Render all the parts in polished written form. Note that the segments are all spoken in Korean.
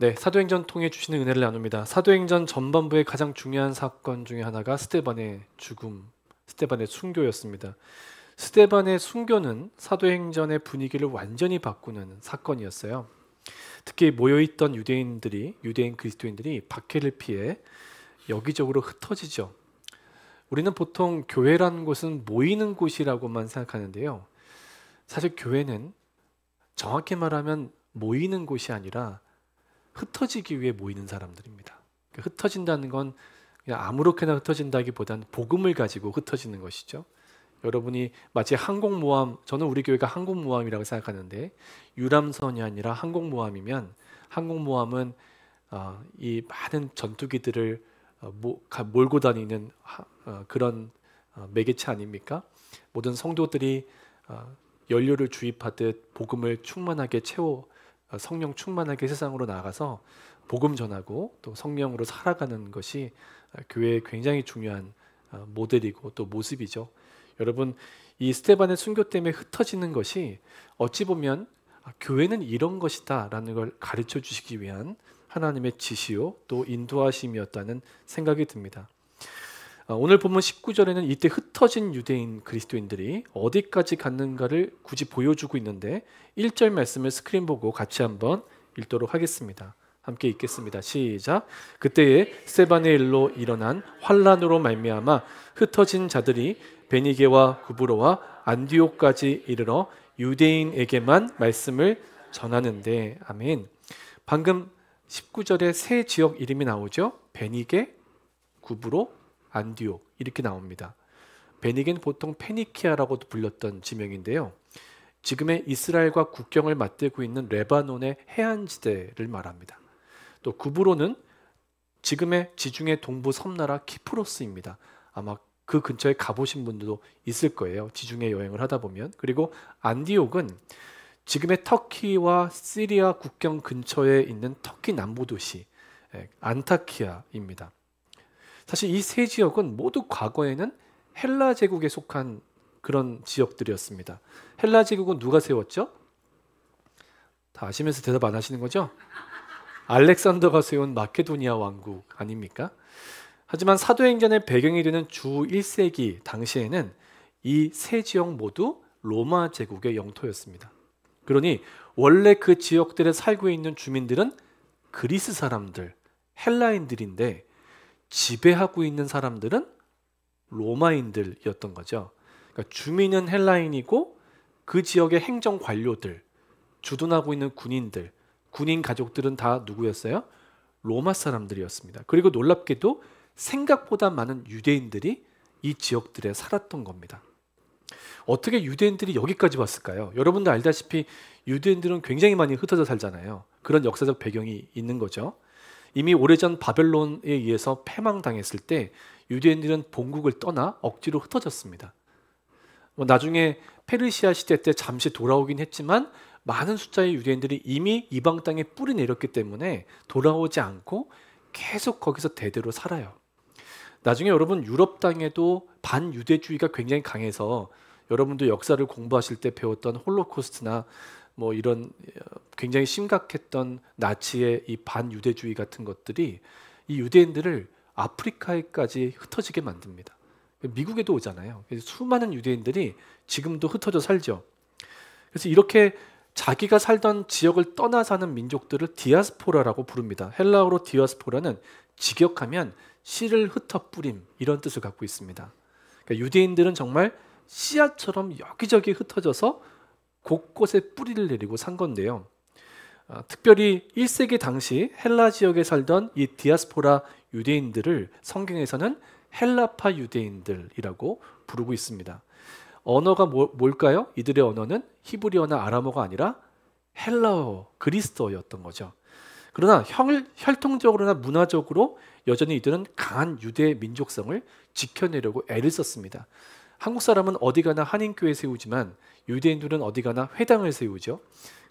네, 사도행전 통해 주시는 은혜를 나눕니다. 사도행전 전반부의 가장 중요한 사건 중에 하나가 스데반의 죽음, 스데반의 순교였습니다. 스데반의 순교는 사도행전의 분위기를 완전히 바꾸는 사건이었어요. 특히 모여있던 유대인 그리스도인들이 박해를 피해 여기저기로 흩어지죠. 우리는 보통 교회라는 곳은 모이는 곳이라고만 생각하는데요. 사실 교회는 정확히 말하면 모이는 곳이 아니라 흩어지기 위해 모이는 사람들입니다. 흩어진다는 건 그냥 아무렇게나 흩어진다기보다는 복음을 가지고 흩어지는 것이죠. 여러분이 마치 항공모함, 저는 우리 교회가 항공모함이라고 생각하는데 유람선이 아니라 항공모함이면 항공모함은 이 많은 전투기들을 몰고 다니는 그런 매개체 아닙니까? 모든 성도들이 연료를 주입하듯 복음을 충만하게 채워 성령 충만하게 세상으로 나가서 복음 전하고 또 성령으로 살아가는 것이 교회의 굉장히 중요한 모델이고 또 모습이죠. 여러분, 이 스데반의 순교 때문에 흩어지는 것이 어찌 보면 교회는 이런 것이다 라는 걸 가르쳐 주시기 위한 하나님의 지시요 또 인도하심이었다는 생각이 듭니다. 오늘 본문 19절에는 이때 흩어진 유대인 그리스도인들이 어디까지 갔는가를 굳이 보여주고 있는데 1절 말씀을 스크린 보고 같이 한번 읽도록 하겠습니다. 함께 읽겠습니다. 시작. 그때에 스데반의 일로 일어난 환란으로 말미암아 흩어진 자들이 베니게와 구브로와 안디옥까지 이르러 유대인에게만 말씀을 전하는데. 아멘. 방금 19절에 세 지역 이름이 나오죠. 베니게, 구브로, 안디옥 이렇게 나옵니다. 베니게는 보통 페니키아라고도 불렸던 지명인데요. 지금의 이스라엘과 국경을 맞대고 있는 레바논의 해안지대를 말합니다. 또 구브로는 지금의 지중해 동부 섬나라 키프로스입니다. 아마 그 근처에 가보신 분들도 있을 거예요. 지중해 여행을 하다 보면. 그리고 안디옥은 지금의 터키와 시리아 국경 근처에 있는 터키 남부 도시 안타키아입니다. 사실 이 세 지역은 모두 과거에는 헬라 제국에 속한 그런 지역들이었습니다. 헬라 제국은 누가 세웠죠? 다 아시면서 대답 안 하시는 거죠? 알렉산더가 세운 마케도니아 왕국 아닙니까? 하지만 사도행전의 배경이 되는 주 1세기 당시에는 이 세 지역 모두 로마 제국의 영토였습니다. 그러니 원래 그 지역들에 살고 있는 주민들은 그리스 사람들, 헬라인들인데 지배하고 있는 사람들은 로마인들이었던 거죠. 그러니까 주민은 헬라인이고 그 지역의 행정 관료들, 주둔하고 있는 군인들, 군인 가족들은 다 누구였어요? 로마 사람들이었습니다. 그리고 놀랍게도 생각보다 많은 유대인들이 이 지역들에 살았던 겁니다. 어떻게 유대인들이 여기까지 왔을까요? 여러분도 알다시피 유대인들은 굉장히 많이 흩어져 살잖아요. 그런 역사적 배경이 있는 거죠. 이미 오래전 바벨론에 의해서 패망당했을 때 유대인들은 본국을 떠나 억지로 흩어졌습니다. 나중에 페르시아 시대 때 잠시 돌아오긴 했지만 많은 숫자의 유대인들이 이미 이방 땅에 뿌리 내렸기 때문에 돌아오지 않고 계속 거기서 대대로 살아요. 나중에 여러분 유럽 땅에도 반유대주의가 굉장히 강해서 여러분도 역사를 공부하실 때 배웠던 홀로코스트나 뭐 이런 굉장히 심각했던 나치의 이 반유대주의 같은 것들이 이 유대인들을 아프리카에까지 흩어지게 만듭니다. 미국에도 오잖아요. 그래서 수많은 유대인들이 지금도 흩어져 살죠. 그래서 이렇게 자기가 살던 지역을 떠나 사는 민족들을 디아스포라라고 부릅니다. 헬라어로 디아스포라는 직역하면 씨를 흩어 뿌림 이런 뜻을 갖고 있습니다. 그러니까 유대인들은 정말 씨앗처럼 여기저기 흩어져서 곳곳에 뿌리를 내리고 산 건데요. 특별히 1세기 당시 헬라 지역에 살던 이 디아스포라 유대인들을 성경에서는 헬라파 유대인들이라고 부르고 있습니다. 언어가 뭘까요? 이들의 언어는 히브리어나 아람어가 아니라 헬라어, 그리스어였던 거죠. 그러나 혈통적으로나 문화적으로 여전히 이들은 강한 유대 민족성을 지켜내려고 애를 썼습니다. 한국 사람은 어디 가나 한인교회 세우지만 유대인들은 어디 가나 회당을 세우죠.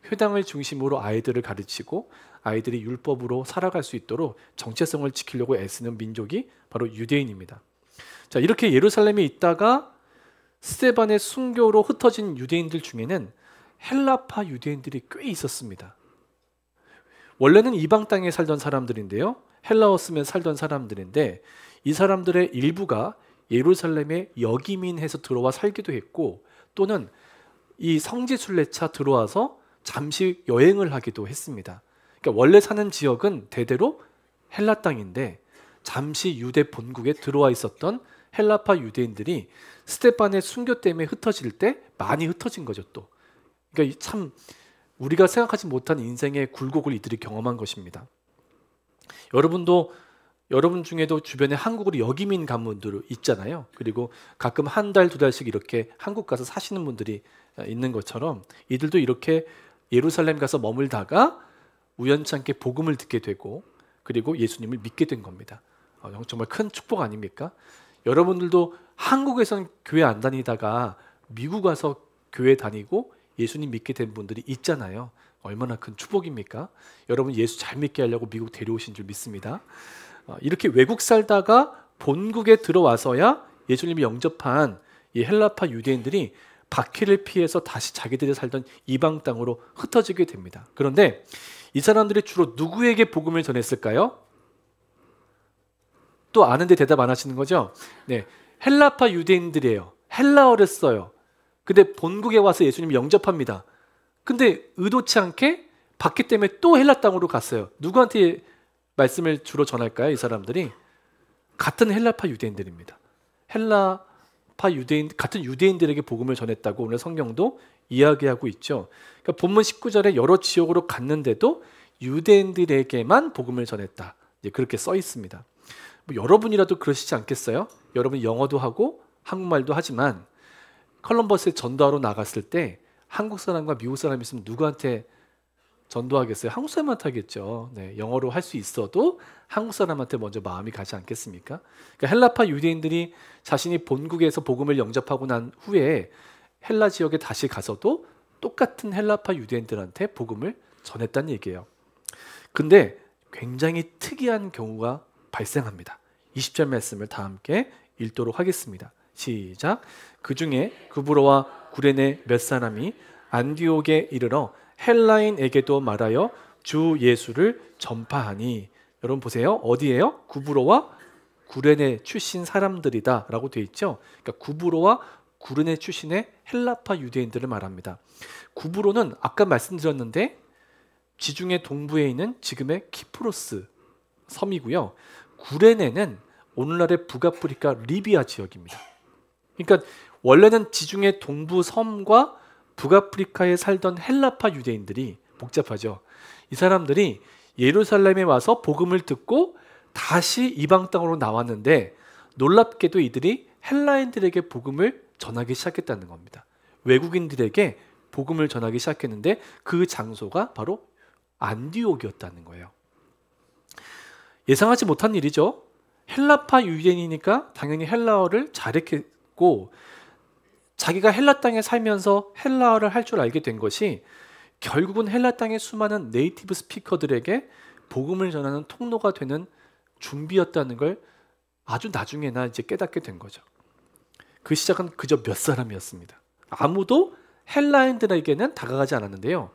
회당을 중심으로 아이들을 가르치고 아이들이 율법으로 살아갈 수 있도록 정체성을 지키려고 애쓰는 민족이 바로 유대인입니다. 자, 이렇게 예루살렘에 있다가 스데반의 순교로 흩어진 유대인들 중에는 헬라파 유대인들이 꽤 있었습니다. 원래는 이방 땅에 살던 사람들인데요. 헬라어쓰면 살던 사람들인데 이 사람들의 일부가 예루살렘에 역이민해서 들어와 살기도 했고 또는 이 성지 순례차 들어와서 잠시 여행을 하기도 했습니다. 그러니까 원래 사는 지역은 대대로 헬라 땅인데 잠시 유대 본국에 들어와 있었던 헬라파 유대인들이 스데반의 순교 때문에 흩어질 때 많이 흩어진 거죠 또. 그러니까 참 우리가 생각하지 못한 인생의 굴곡을 이들이 경험한 것입니다. 여러분도 여러분 중에도 주변에 한국으로 역이민 가문들 있잖아요. 그리고 가끔 한 달, 두 달씩 이렇게 한국 가서 사시는 분들이 있는 것처럼 이들도 이렇게 예루살렘 가서 머물다가 우연찮게 복음을 듣게 되고 그리고 예수님을 믿게 된 겁니다. 정말 큰 축복 아닙니까? 여러분들도 한국에서는 교회 안 다니다가 미국 가서 교회 다니고 예수님 믿게 된 분들이 있잖아요. 얼마나 큰 축복입니까? 여러분 예수 잘 믿게 하려고 미국 데려오신 줄 믿습니다. 이렇게 외국 살다가 본국에 들어와서야 예수님을 영접한 이 헬라파 유대인들이 박해를 피해서 다시 자기들이 살던 이방 땅으로 흩어지게 됩니다. 그런데 이 사람들이 주로 누구에게 복음을 전했을까요? 또 아는데 대답 안 하시는 거죠? 네, 헬라파 유대인들이에요. 헬라어를 써요. 근데 본국에 와서 예수님을 영접합니다. 근데 의도치 않게 박해 때문에 또 헬라 땅으로 갔어요. 누구한테 말씀을 주로 전할까요? 이 사람들이 같은 헬라파 유대인들입니다. 헬라파 유대인 같은 유대인들에게 복음을 전했다고 오늘 성경도 이야기하고 있죠. 그러니까 본문 19절에 여러 지역으로 갔는데도 유대인들에게만 복음을 전했다. 이제 그렇게 써 있습니다. 여러분이라도 그러시지 않겠어요? 여러분 영어도 하고 한국말도 하지만 컬럼버스에 전도하러 나갔을 때 한국 사람과 미국 사람이 있으면 누구한테 전도하겠어요? 한국 사람한테 하겠죠. 네, 영어로 할 수 있어도 한국 사람한테 먼저 마음이 가지 않겠습니까? 그러니까 헬라파 유대인들이 자신이 본국에서 복음을 영접하고 난 후에 헬라 지역에 다시 가서도 똑같은 헬라파 유대인들한테 복음을 전했다는 얘기예요. 근데 굉장히 특이한 경우가 발생합니다. 20절 말씀을 다 함께 읽도록 하겠습니다. 시작. 그 중에 구브로와 구레네 몇 사람이 안디옥에 이르러 헬라인에게도 말하여 주 예수를 전파하니. 여러분 보세요. 어디예요? 구브로와 구레네 출신 사람들이다 라고 되어 있죠. 그러니까 구브로와 구레네 출신의 헬라파 유대인들을 말합니다. 구브로는 아까 말씀드렸는데 지중해 동부에 있는 지금의 키프로스 섬이고요. 구레네는 오늘날의 북아프리카 리비아 지역입니다. 그러니까 원래는 지중해 동부 섬과 북아프리카에 살던 헬라파 유대인들이 복잡하죠. 이 사람들이 예루살렘에 와서 복음을 듣고 다시 이방 땅으로 나왔는데 놀랍게도 이들이 헬라인들에게 복음을 전하기 시작했다는 겁니다. 외국인들에게 복음을 전하기 시작했는데 그 장소가 바로 안디옥이었다는 거예요. 예상하지 못한 일이죠. 헬라파 유대인이니까 당연히 헬라어를 잘했고 자기가 헬라 땅에 살면서 헬라어를 할 줄 알게 된 것이 결국은 헬라 땅의 수많은 네이티브 스피커들에게 복음을 전하는 통로가 되는 준비였다는 걸 아주 나중에나 이제 깨닫게 된 거죠. 그 시작은 그저 몇 사람이었습니다. 아무도 헬라인들에게는 다가가지 않았는데요.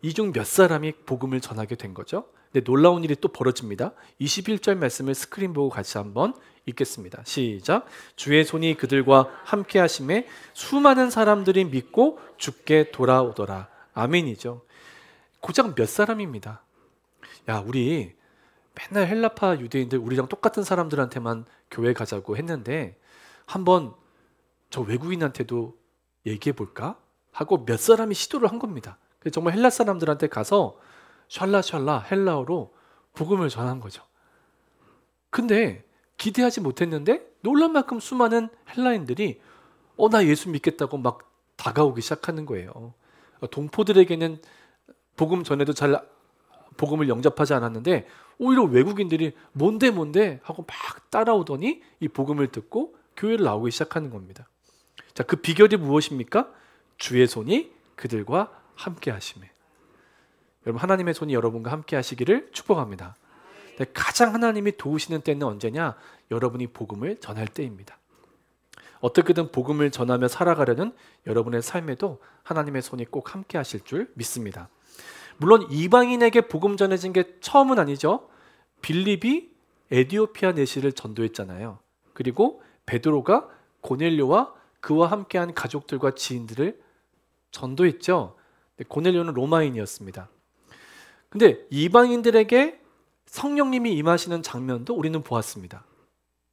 이 중 몇 사람이 복음을 전하게 된 거죠. 근데 놀라운 일이 또 벌어집니다. 21절 말씀을 스크린 보고 같이 한번 읽겠습니다. 시작. 주의 손이 그들과 함께 하심에 수많은 사람들이 믿고 주께 돌아오더라. 아멘이죠. 고작 몇 사람입니다. 야, 우리 맨날 헬라파 유대인들 우리랑 똑같은 사람들한테만 교회 가자고 했는데 한번 저 외국인한테도 얘기해 볼까? 하고 몇 사람이 시도를 한 겁니다. 정말 헬라 사람들한테 가서 샬라샬라 헬라어로 복음을 전한 거죠. 근데 기대하지 못했는데 놀란 만큼 수많은 헬라인들이 나 예수 믿겠다고 막 다가오기 시작하는 거예요. 동포들에게는 복음 전에도 잘 복음을 영접하지 않았는데 오히려 외국인들이 뭔데 하고 막 따라오더니 이 복음을 듣고 교회를 나오기 시작하는 겁니다. 자, 그 비결이 무엇입니까? 주의 손이 그들과 함께 하심에. 여러분, 하나님의 손이 여러분과 함께 하시기를 축복합니다. 가장 하나님이 도우시는 때는 언제냐? 여러분이 복음을 전할 때입니다. 어떻게든 복음을 전하며 살아가려는 여러분의 삶에도 하나님의 손이 꼭 함께 하실 줄 믿습니다. 물론 이방인에게 복음 전해진 게 처음은 아니죠. 빌립이 에디오피아 내시를 전도했잖아요. 그리고 베드로가 고넬료와 그와 함께한 가족들과 지인들을 전도했죠. 고넬료는 로마인이었습니다. 근데 이방인들에게 성령님이 임하시는 장면도 우리는 보았습니다.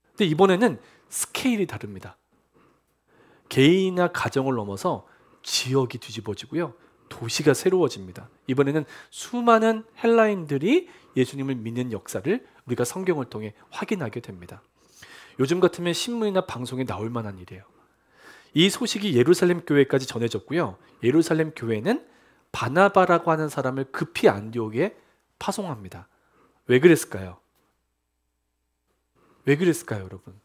근데 이번에는 스케일이 다릅니다. 개인이나 가정을 넘어서 지역이 뒤집어지고요. 도시가 새로워집니다. 이번에는 수많은 헬라인들이 예수님을 믿는 역사를 우리가 성경을 통해 확인하게 됩니다. 요즘 같으면 신문이나 방송에 나올 만한 일이에요. 이 소식이 예루살렘 교회까지 전해졌고요. 예루살렘 교회는 바나바라고 하는 사람을 급히 안디옥에 파송합니다. 왜 그랬을까요? 왜 그랬을까요, 여러분?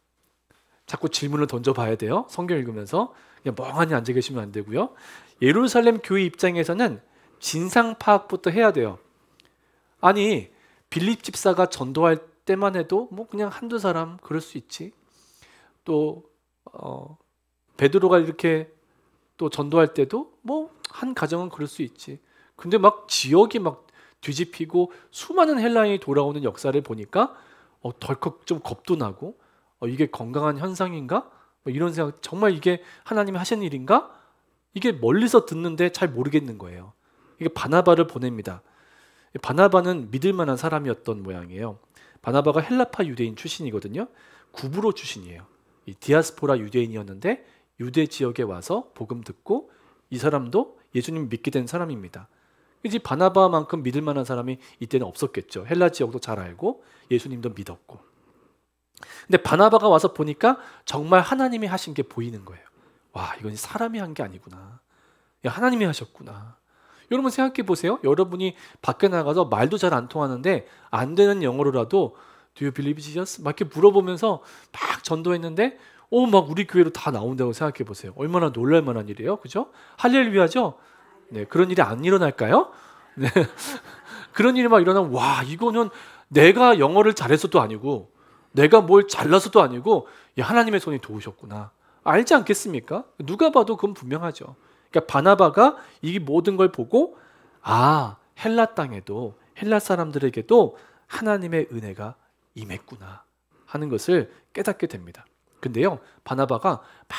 자꾸 질문을 던져봐야 돼요. 성경 읽으면서 그냥 멍하니 앉아 계시면 안 되고요. 예루살렘 교회 입장에서는 진상 파악부터 해야 돼요. 아니, 빌립 집사가 전도할 때만 해도 뭐 그냥 한두 사람 그럴 수 있지. 또 베드로가 이렇게 또 전도할 때도 뭐 한 가정은 그럴 수 있지. 근데 막 지역이 막 뒤집히고 수많은 헬라인이 돌아오는 역사를 보니까 덜컥 좀 겁도 나고 이게 건강한 현상인가? 뭐 이런 생각, 정말 이게 하나님이 하신 일인가? 이게 멀리서 듣는데 잘 모르겠는 거예요. 이게 바나바를 보냅니다. 바나바는 믿을 만한 사람이었던 모양이에요. 바나바가 헬라파 유대인 출신이거든요. 구브로 출신이에요. 이 디아스포라 유대인이었는데 유대 지역에 와서 복음 듣고 이 사람도 예수님 믿게 된 사람입니다. 이제 바나바만큼 믿을 만한 사람이 이때는 없었겠죠. 헬라 지역도 잘 알고 예수님도 믿었고. 근데 바나바가 와서 보니까 정말 하나님이 하신 게 보이는 거예요. 와, 이건 사람이 한 게 아니구나. 야, 하나님이 하셨구나. 여러분 생각해 보세요. 여러분이 밖에 나가서 말도 잘 안 통하는데 안 되는 영어로라도 Do you believe Jesus? 막 이렇게 물어보면서 막 전도했는데 막 우리 교회로 다 나온다고 생각해 보세요. 얼마나 놀랄 만한 일이에요. 그죠? 할렐루야죠? 네, 그런 일이 안 일어날까요? 네. 그런 일이 막 일어나면 와, 이거는 내가 영어를 잘해서도 아니고 내가 뭘 잘나서도 아니고 하나님의 손이 도우셨구나. 알지 않겠습니까? 누가 봐도 그건 분명하죠. 그러니까 바나바가 이 모든 걸 보고 헬라 땅에도 헬라 사람들에게도 하나님의 은혜가 임했구나 하는 것을 깨닫게 됩니다. 근데요, 바나바가 막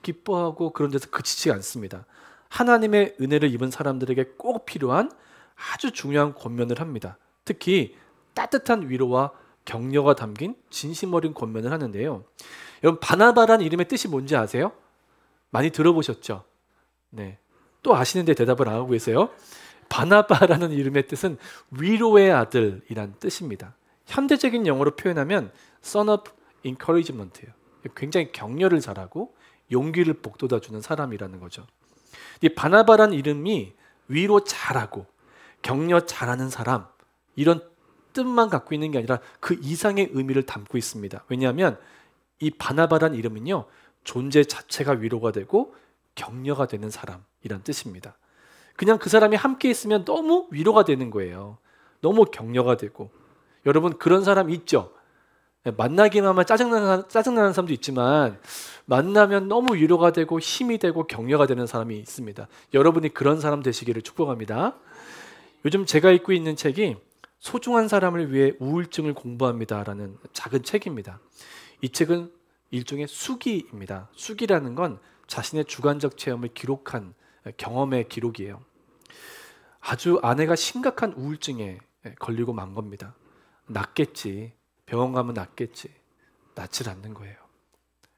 기뻐하고 그런 데서 그치지 않습니다. 하나님의 은혜를 입은 사람들에게 꼭 필요한 아주 중요한 권면을 합니다. 특히 따뜻한 위로와 격려가 담긴 진심 어린 권면을 하는데요. 여러분, 바나바라는 이름의 뜻이 뭔지 아세요? 많이 들어보셨죠? 네. 또 아시는데 대답을 안 하고 계세요? 바나바라는 이름의 뜻은 위로의 아들이란 뜻입니다. 현대적인 영어로 표현하면 son of encouragement예요. 굉장히 격려를 잘하고 용기를 북돋아주는 사람이라는 거죠. 이 바나바라는 이름이 위로 잘하고 격려 잘하는 사람, 이런 뜻만 갖고 있는 게 아니라 그 이상의 의미를 담고 있습니다. 왜냐하면 이 바나바라는 이름은요, 존재 자체가 위로가 되고 격려가 되는 사람이란 뜻입니다. 그냥 그 사람이 함께 있으면 너무 위로가 되는 거예요. 너무 격려가 되고. 여러분, 그런 사람 있죠? 만나기만 하면 짜증나는 사람도 있지만 만나면 너무 위로가 되고 힘이 되고 격려가 되는 사람이 있습니다. 여러분이 그런 사람 되시기를 축복합니다. 요즘 제가 읽고 있는 책이 소중한 사람을 위해 우울증을 공부합니다라는 작은 책입니다. 이 책은 일종의 수기입니다. 수기라는 건 자신의 주관적 체험을 기록한 경험의 기록이에요. 아주 아내가 심각한 우울증에 걸리고 만 겁니다. 낫겠지. 병원 가면 낫겠지. 낫질 않는 거예요.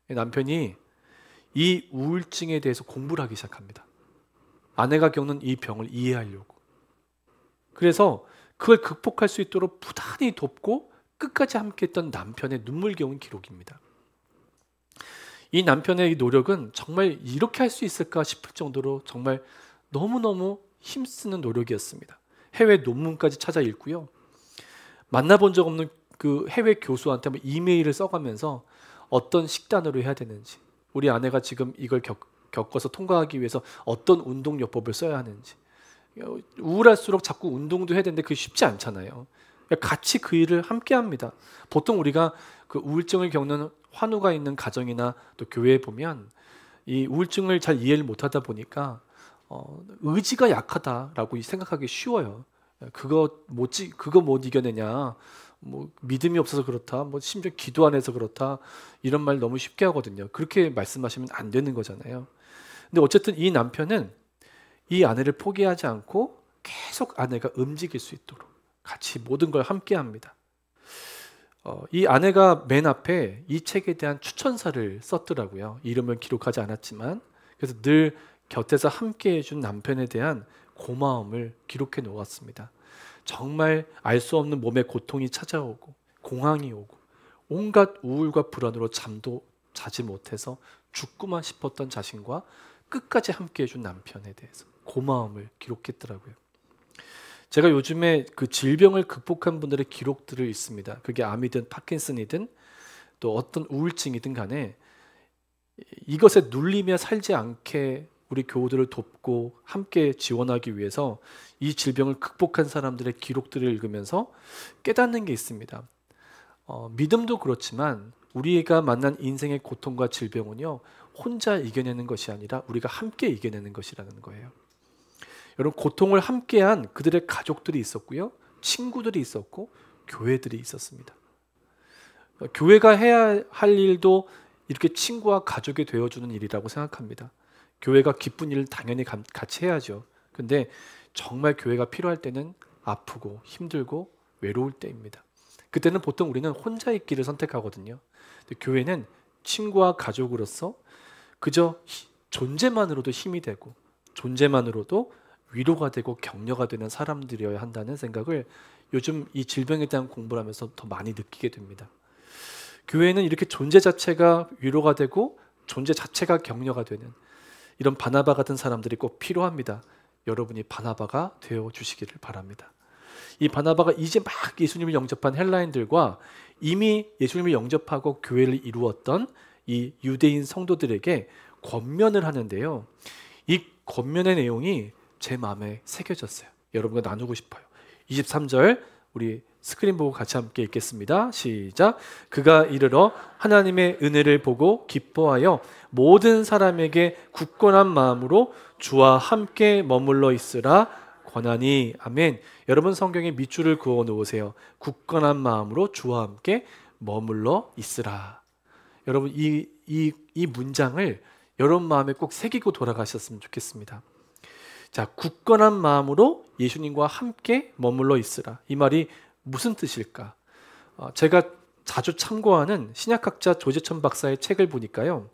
남편이 이 우울증에 대해서 공부를 하기 시작합니다. 아내가 겪는 이 병을 이해하려고. 그래서 그걸 극복할 수 있도록 부단히 돕고 끝까지 함께했던 남편의 눈물겨운 기록입니다. 이 남편의 이 노력은 정말 이렇게 할 수 있을까 싶을 정도로 정말 너무너무 힘쓰는 노력이었습니다. 해외 논문까지 찾아 읽고요. 만나본 적 없는 그 해외 교수한테 이메일을 써가면서 어떤 식단으로 해야 되는지, 우리 아내가 지금 이걸 겪어서 통과하기 위해서 어떤 운동요법을 써야 하는지, 우울할수록 자꾸 운동도 해야 되는데 그게 쉽지 않잖아요. 같이 그 일을 함께 합니다. 보통 우리가 그 우울증을 겪는 환우가 있는 가정이나 또 교회에 보면 이 우울증을 잘 이해를 못하다 보니까 의지가 약하다라고 생각하기 쉬워요. 그거 못 이겨내냐, 뭐 믿음이 없어서 그렇다, 뭐 심지어 기도 안 해서 그렇다, 이런 말 너무 쉽게 하거든요. 그렇게 말씀하시면 안 되는 거잖아요. 근데 어쨌든 이 남편은 이 아내를 포기하지 않고 계속 아내가 움직일 수 있도록 같이 모든 걸 함께 합니다. 이 아내가 맨 앞에 이 책에 대한 추천사를 썼더라고요. 이름을 기록하지 않았지만, 그래서 늘 곁에서 함께 해준 남편에 대한 고마움을 기록해 놓았습니다. 정말 알 수 없는 몸의 고통이 찾아오고 공황이 오고 온갖 우울과 불안으로 잠도 자지 못해서 죽고만 싶었던 자신과 끝까지 함께 해준 남편에 대해서 고마움을 기록했더라고요. 제가 요즘에 그 질병을 극복한 분들의 기록들을 읽습니다. 그게 암이든 파킨슨이든 또 어떤 우울증이든 간에 이것에 눌리며 살지 않게 우리 교우들을 돕고 함께 지원하기 위해서 이 질병을 극복한 사람들의 기록들을 읽으면서 깨닫는 게 있습니다. 믿음도 그렇지만 우리가 만난 인생의 고통과 질병은요, 혼자 이겨내는 것이 아니라 우리가 함께 이겨내는 것이라는 거예요. 여러분, 고통을 함께한 그들의 가족들이 있었고요, 친구들이 있었고 교회들이 있었습니다. 교회가 해야 할 일도 이렇게 친구와 가족이 되어주는 일이라고 생각합니다. 교회가 기쁜 일을 당연히 같이 해야죠. 근데 정말 교회가 필요할 때는 아프고 힘들고 외로울 때입니다. 그때는 보통 우리는 혼자 있기를 선택하거든요. 근데 교회는 친구와 가족으로서 그저 존재만으로도 힘이 되고 존재만으로도 위로가 되고 격려가 되는 사람들이어야 한다는 생각을 요즘 이 질병에 대한 공부를 하면서 더 많이 느끼게 됩니다. 교회는 이렇게 존재 자체가 위로가 되고 존재 자체가 격려가 되는 이런 바나바 같은 사람들이 꼭 필요합니다. 여러분이 바나바가 되어 주시기를 바랍니다. 이 바나바가 이제 막 예수님을 영접한 헬라인들과 이미 예수님을 영접하고 교회를 이루었던 이 유대인 성도들에게 권면을 하는데요. 이 권면의 내용이 제 마음에 새겨졌어요. 여러분과 나누고 싶어요. 23절 우리 스크린 보고 같이 함께 읽겠습니다. 시작. 그가 이르러 하나님의 은혜를 보고 기뻐하여 모든 사람에게 굳건한 마음으로 주와 함께 머물러 있으라 권하니. 아멘. 여러분 성경에 밑줄을 그어 놓으세요. 굳건한 마음으로 주와 함께 머물러 있으라. 여러분 이 문장을 여러분 마음에 꼭 새기고 돌아가셨으면 좋겠습니다. 자, 굳건한 마음으로 예수님과 함께 머물러 있으라. 이 말이 무슨 뜻일까? 제가 자주 참고하는 신약학자 조재천 박사의 책을 보니까요,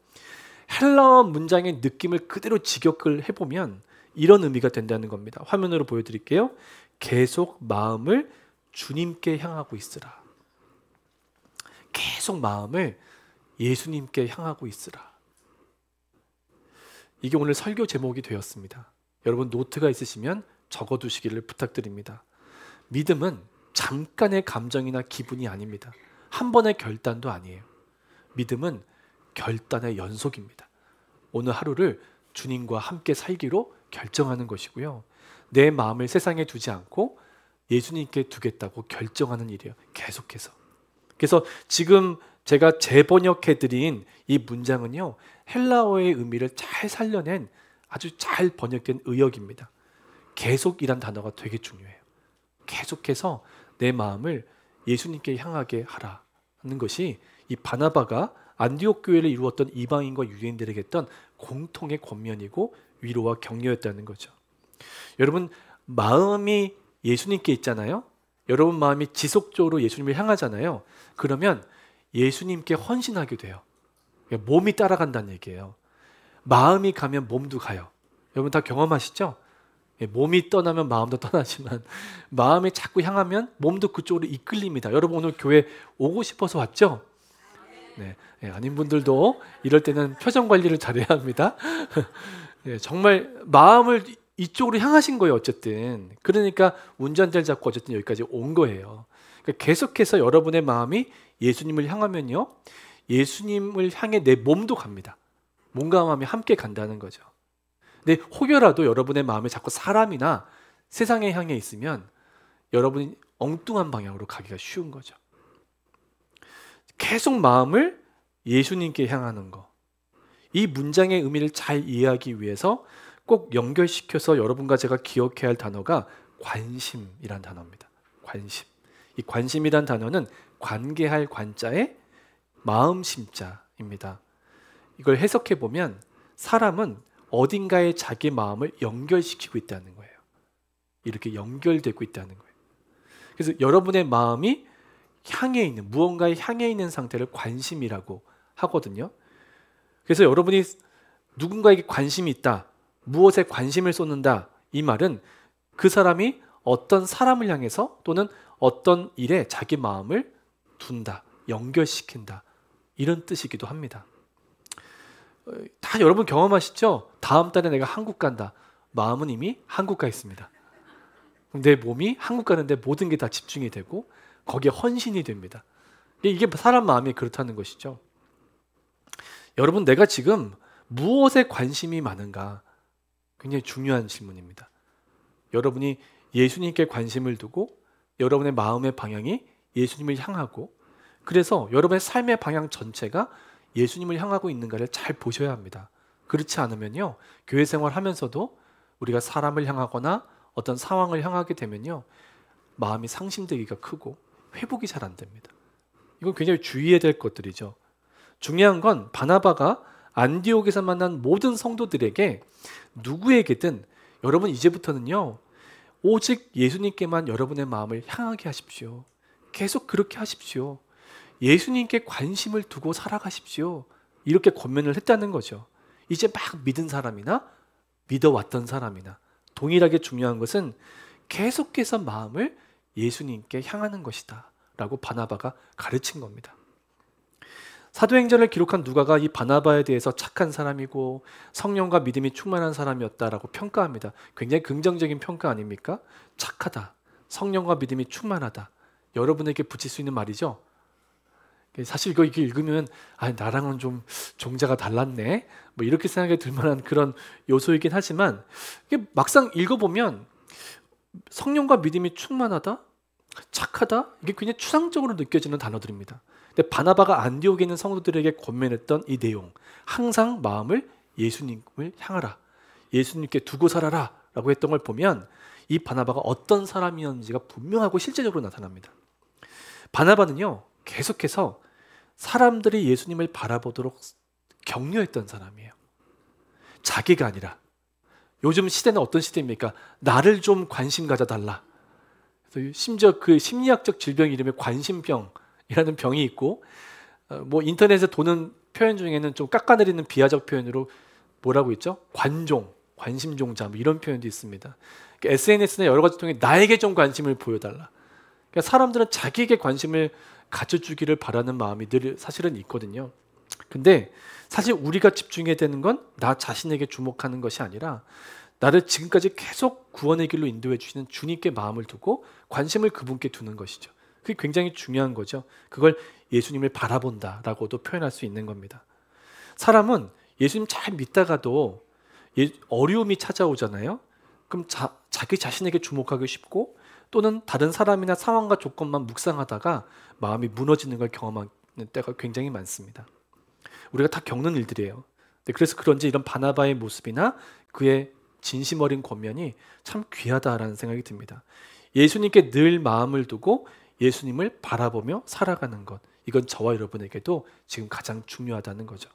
헬라어 문장의 느낌을 그대로 직역을 해보면 이런 의미가 된다는 겁니다. 화면으로 보여드릴게요. 계속 마음을 주님께 향하고 있으라. 계속 마음을 예수님께 향하고 있으라. 이게 오늘 설교 제목이 되었습니다. 여러분 노트가 있으시면 적어두시기를 부탁드립니다. 믿음은 잠깐의 감정이나 기분이 아닙니다. 한 번의 결단도 아니에요. 믿음은 결단의 연속입니다. 오늘 하루를 주님과 함께 살기로 결정하는 것이고요. 내 마음을 세상에 두지 않고 예수님께 두겠다고 결정하는 일이에요. 계속해서. 그래서 지금 제가 재번역해드린 이 문장은요, 헬라어의 의미를 잘 살려낸 아주 잘 번역된 의역입니다. 계속이란 단어가 되게 중요해요. 계속해서 내 마음을 예수님께 향하게 하라는 것이 이 바나바가 안디옥 교회를 이루었던 이방인과 유대인들에게 했던 공통의 권면이고 위로와 격려였다는 거죠. 여러분 마음이 예수님께 있잖아요. 여러분 마음이 지속적으로 예수님을 향하잖아요. 그러면 예수님께 헌신하게 돼요. 몸이 따라간다는 얘기예요. 마음이 가면 몸도 가요. 여러분 다 경험하시죠? 몸이 떠나면 마음도 떠나지만 마음이 자꾸 향하면 몸도 그쪽으로 이끌립니다. 여러분 오늘 교회 오고 싶어서 왔죠? 네, 아닌 분들도 이럴 때는 표정 관리를 잘해야 합니다. 네, 정말 마음을 이쪽으로 향하신 거예요. 어쨌든 그러니까 운전대를 잡고 어쨌든 여기까지 온 거예요. 그러니까 계속해서 여러분의 마음이 예수님을 향하면요, 예수님을 향해 내 몸도 갑니다. 몸과 마음이 함께 간다는 거죠. 근데 혹여라도 여러분의 마음에 자꾸 사람이나 세상에 향해 있으면 여러분이 엉뚱한 방향으로 가기가 쉬운 거죠. 계속 마음을 예수님께 향하는 거. 이 문장의 의미를 잘 이해하기 위해서 꼭 연결시켜서 여러분과 제가 기억해야 할 단어가 관심이란 단어입니다. 관심. 이 관심이란 단어는 관계할 관자에 마음 심자입니다. 이걸 해석해 보면 사람은 어딘가에 자기 마음을 연결시키고 있다는 거예요. 이렇게 연결되고 있다는 거예요. 그래서 여러분의 마음이 향해 있는, 무언가에 향해 있는 상태를 관심이라고 하거든요. 그래서 여러분이 누군가에게 관심이 있다, 무엇에 관심을 쏟는다, 이 말은 그 사람이 어떤 사람을 향해서 또는 어떤 일에 자기 마음을 둔다, 연결시킨다, 이런 뜻이기도 합니다. 다 여러분 경험하시죠? 다음 달에 내가 한국 간다. 마음은 이미 한국 가 있습니다. 내 몸이 한국 가는데 모든 게 다 집중이 되고 거기에 헌신이 됩니다. 이게 사람 마음이 그렇다는 것이죠. 여러분, 내가 지금 무엇에 관심이 많은가? 굉장히 중요한 질문입니다. 여러분이 예수님께 관심을 두고 여러분의 마음의 방향이 예수님을 향하고, 그래서 여러분의 삶의 방향 전체가 예수님을 향하고 있는가를 잘 보셔야 합니다. 그렇지 않으면요, 교회 생활하면서도 우리가 사람을 향하거나 어떤 상황을 향하게 되면요, 마음이 상심되기가 크고 회복이 잘 안 됩니다. 이건 굉장히 주의해야 될 것들이죠. 중요한 건 바나바가 안디옥에서 만난 모든 성도들에게 누구에게든 여러분 이제부터는요, 오직 예수님께만 여러분의 마음을 향하게 하십시오. 계속 그렇게 하십시오. 예수님께 관심을 두고 살아가십시오. 이렇게 권면을 했다는 거죠. 이제 막 믿은 사람이나 믿어왔던 사람이나 동일하게 중요한 것은 계속해서 마음을 예수님께 향하는 것이다 라고 바나바가 가르친 겁니다. 사도행전을 기록한 누가가 이 바나바에 대해서 착한 사람이고 성령과 믿음이 충만한 사람이었다라고 평가합니다. 굉장히 긍정적인 평가 아닙니까? 착하다, 성령과 믿음이 충만하다, 여러분에게 붙일 수 있는 말이죠. 사실 이거 읽으면 나랑은 좀 종자가 달랐네, 뭐 이렇게 생각이 들 만한 그런 요소이긴 하지만, 이게 막상 읽어보면 성령과 믿음이 충만하다, 착하다, 이게 굉장히 추상적으로 느껴지는 단어들입니다. 근데 바나바가 안디옥에 있는 성도들에게 권면했던 이 내용, 항상 마음을 예수님을 향하라, 예수님께 두고 살아라 라고 했던 걸 보면 이 바나바가 어떤 사람이었는지가 분명하고 실제적으로 나타납니다. 바나바는요, 계속해서 사람들이 예수님을 바라보도록 격려했던 사람이에요. 자기가 아니라. 요즘 시대는 어떤 시대입니까? 나를 좀 관심 가져달라. 심지어 그 심리학적 질병 이름에 관심병이라는 병이 있고, 뭐 인터넷에 도는 표현 중에는 좀 깎아내리는 비하적 표현으로 뭐라고 있죠? 관종, 관심종자, 뭐 이런 표현도 있습니다. 그러니까 SNS나 여러 가지 통해 나에게 좀 관심을 보여달라. 그러니까 사람들은 자기에게 관심을 가져주기를 바라는 마음이 늘 사실은 있거든요. 근데 사실 우리가 집중해야 되는 건 나 자신에게 주목하는 것이 아니라 나를 지금까지 계속 구원의 길로 인도해 주시는 주님께 마음을 두고 관심을 그분께 두는 것이죠. 그게 굉장히 중요한 거죠. 그걸 예수님을 바라본다라고도 표현할 수 있는 겁니다. 사람은 예수님 잘 믿다가도 어려움이 찾아오잖아요. 그럼 자기 자신에게 주목하기 쉽고, 또는 다른 사람이나 상황과 조건만 묵상하다가 마음이 무너지는 걸 경험하는 때가 굉장히 많습니다. 우리가 다 겪는 일들이에요. 그래서 그런지 이런 바나바의 모습이나 그의 진심 어린 권면이 참 귀하다라는 생각이 듭니다. 예수님께 늘 마음을 두고 예수님을 바라보며 살아가는 것, 이건 저와 여러분에게도 지금 가장 중요하다는 거죠.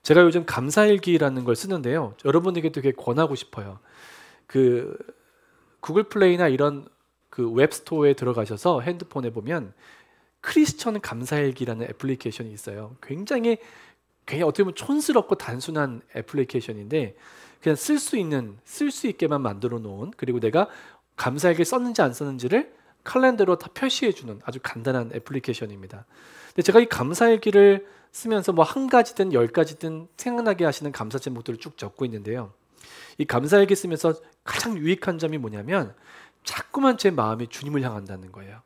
제가 요즘 감사일기라는 걸 쓰는데요, 여러분에게도 되게 권하고 싶어요. 그 구글 플레이나 이런 그 웹스토어에 들어가셔서 핸드폰에 보면 크리스천 감사일기라는 애플리케이션이 있어요. 굉장히 어떻게 보면 촌스럽고 단순한 애플리케이션인데 그냥 쓸 수 있게만 만들어 놓은, 그리고 내가 감사일기 썼는지 안 썼는지를 칼렌더로 다 표시해 주는 아주 간단한 애플리케이션입니다. 근데 제가 이 감사일기를 쓰면서 뭐 한 가지든 10가지든 생각나게 하시는 감사 제목들을 쭉 적고 있는데요. 이 감사일기 쓰면서 가장 유익한 점이 뭐냐면 자꾸만 제 마음이 주님을 향한다는 거예요.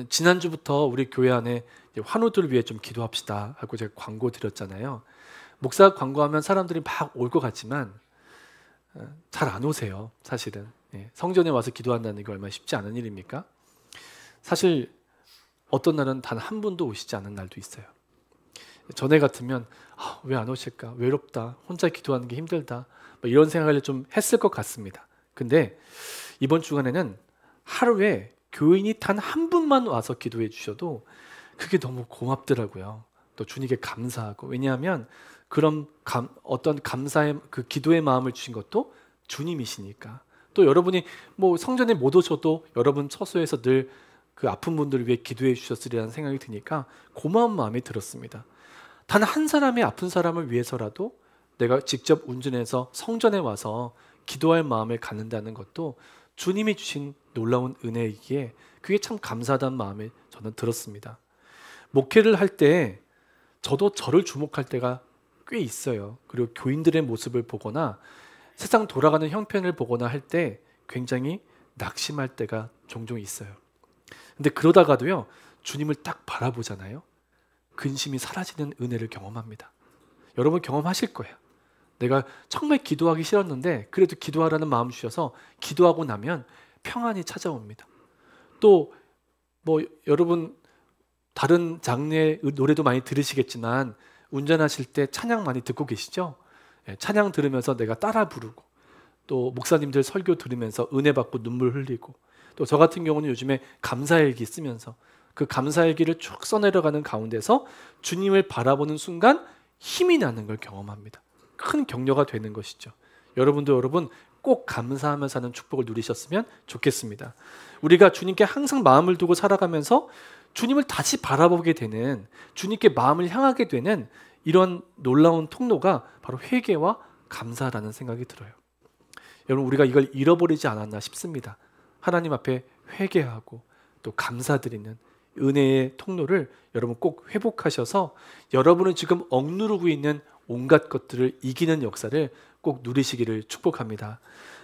지난주부터 우리 교회 안에 환우들을 위해 좀 기도합시다 하고 제가 광고 드렸잖아요. 목사 광고하면 사람들이 막 올 것 같지만 잘 안 오세요. 사실은 성전에 와서 기도한다는 게 얼마나 쉽지 않은 일입니까? 사실 어떤 날은 단 한 분도 오시지 않은 날도 있어요. 전에 같으면 왜 안 오실까? 외롭다. 혼자 기도하는 게 힘들다. 뭐 이런 생각을 좀 했을 것 같습니다. 근데 이번 주간에는 하루에 교인이 단 한 분만 와서 기도해 주셔도 그게 너무 고맙더라고요. 또 주님께 감사하고, 왜냐하면 그런 어떤 감사의 그 기도의 마음을 주신 것도 주님이시니까. 또 여러분이 뭐 성전에 못 오셔도 여러분 처소에서 늘 그 아픈 분들을 위해 기도해 주셨으리라는 생각이 드니까 고마운 마음이 들었습니다. 단 한 사람의 아픈 사람을 위해서라도 내가 직접 운전해서 성전에 와서 기도할 마음을 갖는다는 것도 주님이 주신 놀라운 은혜이기에 그게 참 감사하다는 마음이 저는 들었습니다. 목회를 할 때 저도 저를 주목할 때가 꽤 있어요. 그리고 교인들의 모습을 보거나 세상 돌아가는 형편을 보거나 할 때 굉장히 낙심할 때가 종종 있어요. 근데 그러다가도요, 주님을 딱 바라보잖아요. 근심이 사라지는 은혜를 경험합니다. 여러분 경험하실 거예요. 내가 정말 기도하기 싫었는데 그래도 기도하라는 마음 주셔서 기도하고 나면 평안이 찾아옵니다. 또 뭐 여러분 다른 장르의 노래도 많이 들으시겠지만 운전하실 때 찬양 많이 듣고 계시죠? 찬양 들으면서 내가 따라 부르고, 또 목사님들 설교 들으면서 은혜 받고 눈물 흘리고, 또 저 같은 경우는 요즘에 감사일기 쓰면서 그 감사일기를 쭉 써내려가는 가운데서 주님을 바라보는 순간 힘이 나는 걸 경험합니다. 큰 격려가 되는 것이죠. 여러분도 여러분 꼭 감사하면서 사는 축복을 누리셨으면 좋겠습니다. 우리가 주님께 항상 마음을 두고 살아가면서 주님을 다시 바라보게 되는, 주님께 마음을 향하게 되는 이런 놀라운 통로가 바로 회개와 감사라는 생각이 들어요. 여러분, 우리가 이걸 잃어버리지 않았나 싶습니다. 하나님 앞에 회개하고 또 감사드리는 은혜의 통로를 여러분 꼭 회복하셔서 여러분은 지금 억누르고 있는 온갖 것들을 이기는 역사를 꼭 누리시기를 축복합니다.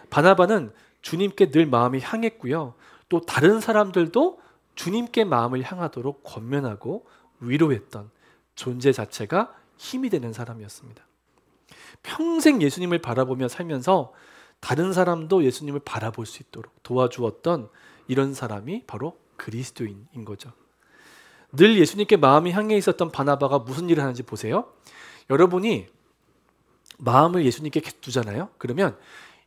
바나바는 주님께 늘 마음이 향했고요. 또 다른 사람들도 주님께 마음을 향하도록 권면하고 위로했던 존재 자체가 힘이 되는 사람이었습니다. 평생 예수님을 바라보며 살면서 다른 사람도 예수님을 바라볼 수 있도록 도와주었던 이런 사람이 바로 그리스도인인 거죠. 늘 예수님께 마음이 향해 있었던 바나바가 무슨 일을 하는지 보세요. 여러분이 마음을 예수님께 두잖아요. 그러면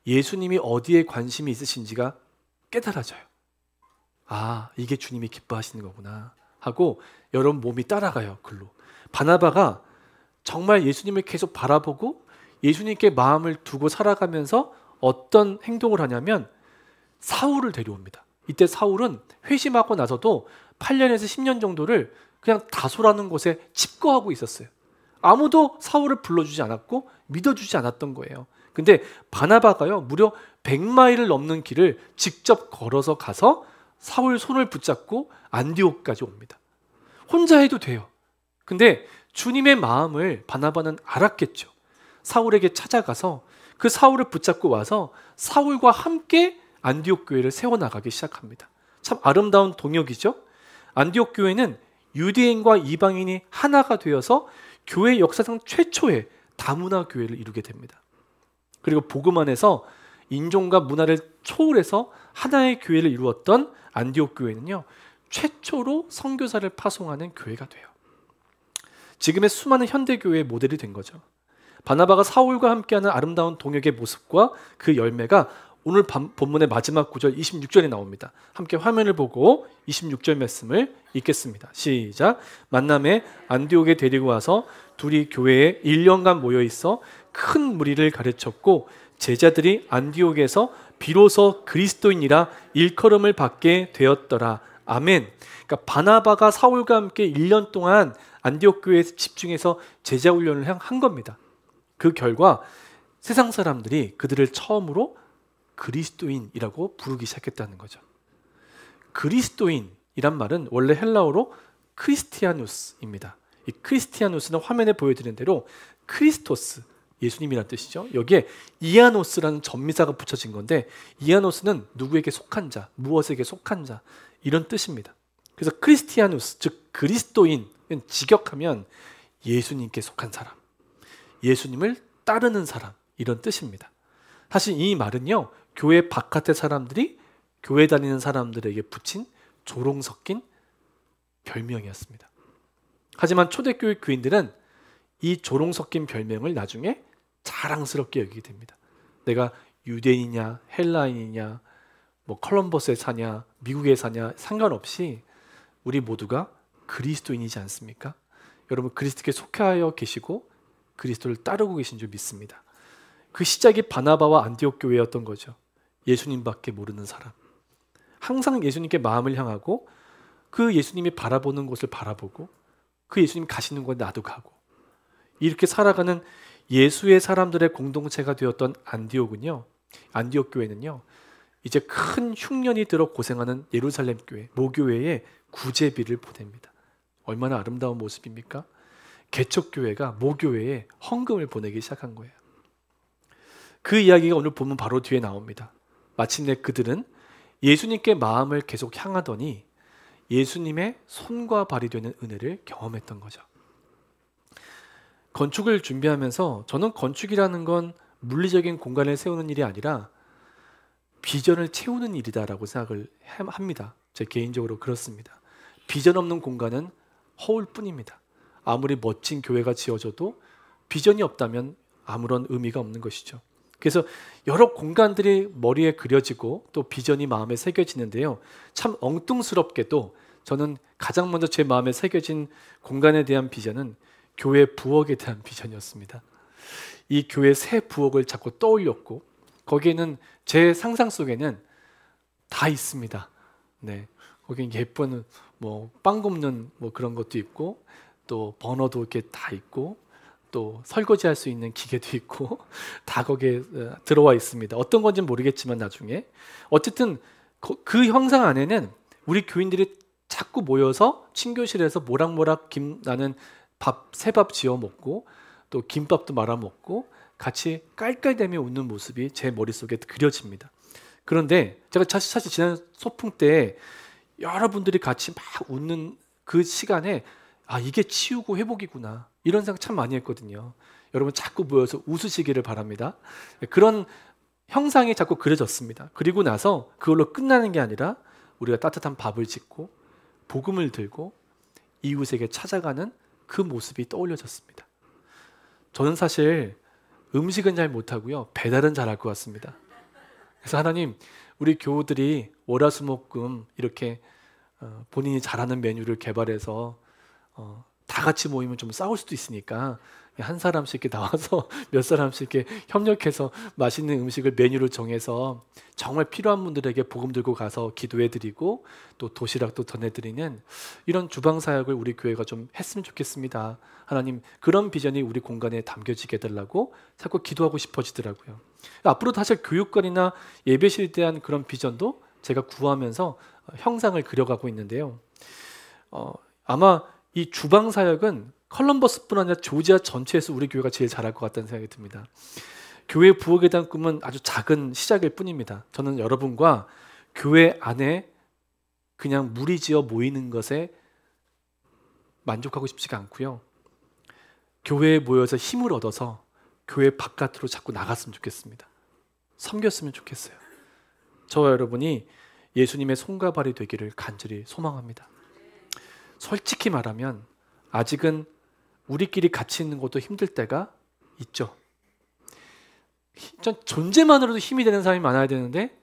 예수님이 어디에 관심이 있으신지가 깨달아져요. 이게 주님이 기뻐하시는 거구나 하고 여러분 몸이 따라가요. 글로. 바나바가 정말 예수님을 계속 바라보고 예수님께 마음을 두고 살아가면서 어떤 행동을 하냐면 사울을 데려옵니다. 이때 사울은 회심하고 나서도 8년에서 10년 정도를 그냥 다소라는 곳에 칩거하고 있었어요. 아무도 사울을 불러주지 않았고 믿어주지 않았던 거예요. 근데 바나바가요, 무려 100마일을 넘는 길을 직접 걸어서 가서 사울 손을 붙잡고 안디옥까지 옵니다. 혼자 해도 돼요. 근데 주님의 마음을 바나바는 알았겠죠. 사울에게 찾아가서 그 사울을 붙잡고 와서 사울과 함께 안디옥 교회를 세워나가기 시작합니다. 참 아름다운 동역이죠. 안디옥 교회는 유대인과 이방인이 하나가 되어서 교회 역사상 최초의 다문화 교회를 이루게 됩니다. 그리고 복음 안에서 인종과 문화를 초월해서 하나의 교회를 이루었던 안디옥 교회는요, 최초로 선교사를 파송하는 교회가 돼요. 지금의 수많은 현대 교회의 모델이 된 거죠. 바나바가 사울과 함께하는 아름다운 동역의 모습과 그 열매가 오늘 본문의 마지막 구절 26절에 나옵니다. 함께 화면을 보고 26절 말씀을 읽겠습니다. 시작. 만남에 안디옥에 데리고 와서 둘이 교회에 1년간 모여 있어 큰 무리를 가르쳤고 제자들이 안디옥에서 비로소 그리스도인이라 일컬음을 받게 되었더라. 아멘. 그러니까 바나바가 사울과 함께 1년 동안 안디옥 교회에 집중해서 제자 훈련을 한 겁니다. 그 결과 세상 사람들이 그들을 처음으로 그리스도인이라고 부르기 시작했다는 거죠. 그리스도인이란 말은 원래 헬라어로 크리스티아누스입니다. 이 크리스티아누스는 화면에 보여드린 대로 크리스토스, 예수님이란 뜻이죠. 여기에 이아노스라는 전미사가 붙여진 건데 이아노스는 누구에게 속한 자, 무엇에게 속한 자 이런 뜻입니다. 그래서 크리스티아누스, 즉 그리스도인은 직역하면 예수님께 속한 사람, 예수님을 따르는 사람 이런 뜻입니다. 사실 이 말은요, 교회 바깥의 사람들이 교회 다니는 사람들에게 붙인 조롱 섞인 별명이었습니다. 하지만 초대교회 교인들은 이 조롱 섞인 별명을 나중에 자랑스럽게 여기게 됩니다. 내가 유대인이냐 헬라인이냐 뭐 컬럼버스에 사냐 미국에 사냐 상관없이 우리 모두가 그리스도인이지 않습니까? 여러분 그리스도께 속하여 계시고 그리스도를 따르고 계신 줄 믿습니다. 그 시작이 바나바와 안디옥 교회였던 거죠. 예수님밖에 모르는 사람. 항상 예수님께 마음을 향하고 그 예수님이 바라보는 곳을 바라보고 그 예수님 가시는 곳에 나도 가고 이렇게 살아가는 예수의 사람들의 공동체가 되었던 안디옥 교회는요. 이제 큰 흉년이 들어 고생하는 예루살렘 교회, 모교회에 구제비를 보냅니다. 얼마나 아름다운 모습입니까? 개척교회가 모교회에 헌금을 보내기 시작한 거예요. 그 이야기가 오늘 보면 바로 뒤에 나옵니다. 마침내 그들은 예수님께 마음을 계속 향하더니 예수님의 손과 발이 되는 은혜를 경험했던 거죠. 건축을 준비하면서 저는 건축이라는 건 물리적인 공간을 세우는 일이 아니라 비전을 채우는 일이다라고 생각을 합니다. 제 개인적으로 그렇습니다. 비전 없는 공간은 허울 뿐입니다. 아무리 멋진 교회가 지어져도 비전이 없다면 아무런 의미가 없는 것이죠. 그래서 여러 공간들이 머리에 그려지고 또 비전이 마음에 새겨지는데요. 참 엉뚱스럽게도 저는 가장 먼저 제 마음에 새겨진 공간에 대한 비전은 교회 부엌에 대한 비전이었습니다. 이 교회 새 부엌을 자꾸 떠올렸고 거기에는 제 상상 속에는 다 있습니다. 네, 거기는 예쁜 뭐 빵 굽는 뭐 그런 것도 있고 또 버너도 이렇게 다 있고 또 설거지할 수 있는 기계도 있고 다 거기에 들어와 있습니다. 어떤 건지는 모르겠지만 나중에 어쨌든 그 형상 안에는 우리 교인들이 자꾸 모여서 친교실에서 모락모락 나는 새밥 지어 먹고 또 김밥도 말아 먹고 같이 깔깔대며 웃는 모습이 제 머릿속에 그려집니다. 그런데 제가 사실 지난 소풍 때 여러분들이 같이 막 웃는 그 시간에 아 이게 치유고 회복이구나 이런 생각 참 많이 했거든요. 여러분 자꾸 모여서 웃으시기를 바랍니다. 그런 형상이 자꾸 그려졌습니다. 그리고 나서 그걸로 끝나는 게 아니라 우리가 따뜻한 밥을 짓고 복음을 들고 이웃에게 찾아가는 그 모습이 떠올려졌습니다. 저는 사실 음식은 잘 못하고요. 배달은 잘할 것 같습니다. 그래서 하나님 우리 교우들이 월화수목금 이렇게 본인이 잘하는 메뉴를 개발해서 다 같이 모이면 좀 싸울 수도 있으니까 한 사람씩 이렇게 나와서 몇 사람씩 이렇게 협력해서 맛있는 음식을 메뉴를 정해서 정말 필요한 분들에게 복음 들고 가서 기도해드리고 또 도시락도 전해드리는 이런 주방 사역을 우리 교회가 좀 했으면 좋겠습니다. 하나님 그런 비전이 우리 공간에 담겨지게 해달라고 자꾸 기도하고 싶어지더라고요. 앞으로 사실 교육관이나 예배실에 대한 그런 비전도 제가 구하면서 형상을 그려가고 있는데요. 아마 이 주방 사역은 컬럼버스뿐 아니라 조지아 전체에서 우리 교회가 제일 잘할 것 같다는 생각이 듭니다. 교회 부엌에 대한 꿈은 아주 작은 시작일 뿐입니다. 저는 여러분과 교회 안에 그냥 무리지어 모이는 것에 만족하고 싶지가 않고요. 교회에 모여서 힘을 얻어서 교회 바깥으로 자꾸 나갔으면 좋겠습니다. 섬겼으면 좋겠어요. 저와 여러분이 예수님의 손과 발이 되기를 간절히 소망합니다. 솔직히 말하면 아직은 우리끼리 같이 있는 것도 힘들 때가 있죠. 존재만으로도 힘이 되는 사람이 많아야 되는데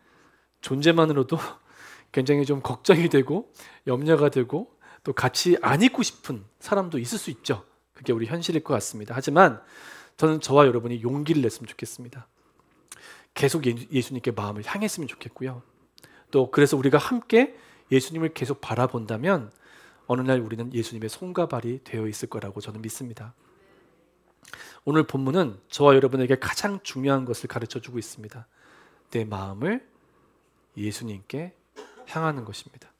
존재만으로도 굉장히 좀 걱정이 되고 염려가 되고 또 같이 안 있고 싶은 사람도 있을 수 있죠. 그게 우리 현실일 것 같습니다. 하지만 저는 저와 여러분이 용기를 냈으면 좋겠습니다. 계속 예수님께 마음을 향했으면 좋겠고요. 또 그래서 우리가 함께 예수님을 계속 바라본다면 어느 날 우리는 예수님의 손과 발이 되어 있을 거라고 저는 믿습니다. 오늘 본문은 저와 여러분에게 가장 중요한 것을 가르쳐주고 있습니다. 내 마음을 예수님께 향하는 것입니다.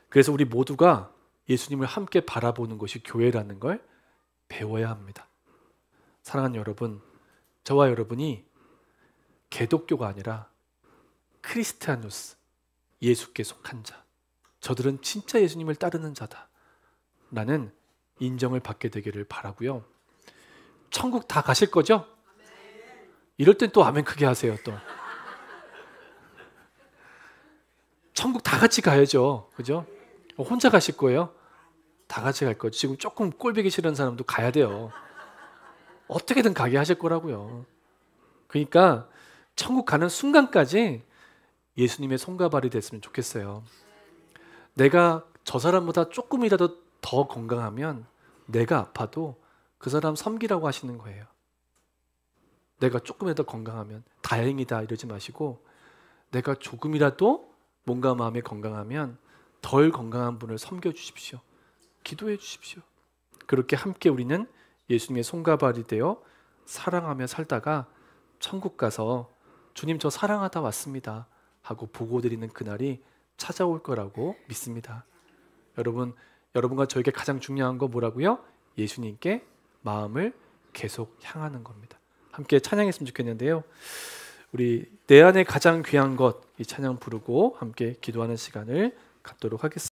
그래서 우리 모두가 예수님을 함께 바라보는 것이 교회라는 걸 배워야 합니다. 사랑하는 여러분, 저와 여러분이 개독교가 아니라 크리스티아누스, 예수께 속한 자, 저들은 진짜 예수님을 따르는 자다 라는 인정을 받게 되기를 바라고요. 천국 다 가실 거죠? 이럴 땐 또 아멘 크게 하세요. 또 천국 다 같이 가야죠. 그죠? 혼자 가실 거예요? 다 같이 갈 거죠. 지금 조금 꼴보기 싫은 사람도 가야 돼요. 어떻게든 가게 하실 거라고요. 그러니까 천국 가는 순간까지 예수님의 손과 발이 됐으면 좋겠어요. 내가 저 사람보다 조금이라도 더 건강하면 내가 아파도 그 사람 섬기라고 하시는 거예요. 내가 조금이라도 건강하면 다행이다 이러지 마시고, 내가 조금이라도 몸과 마음이 건강하면 덜 건강한 분을 섬겨 주십시오. 기도해 주십시오. 그렇게 함께 우리는 예수님의 손과 발이 되어 사랑하며 살다가 천국 가서 주님 저 사랑하다 왔습니다 하고 보고드리는 그날이 찾아올 거라고 믿습니다. 여러분, 여러분과 저에게 가장 중요한 거 뭐라고요? 예수님께 마음을 계속 향하는 겁니다. 함께 찬양했으면 좋겠는데요. 우리 내 안에 가장 귀한 것, 이 찬양 부르고 함께 기도하는 시간을 갖도록 하겠습니다.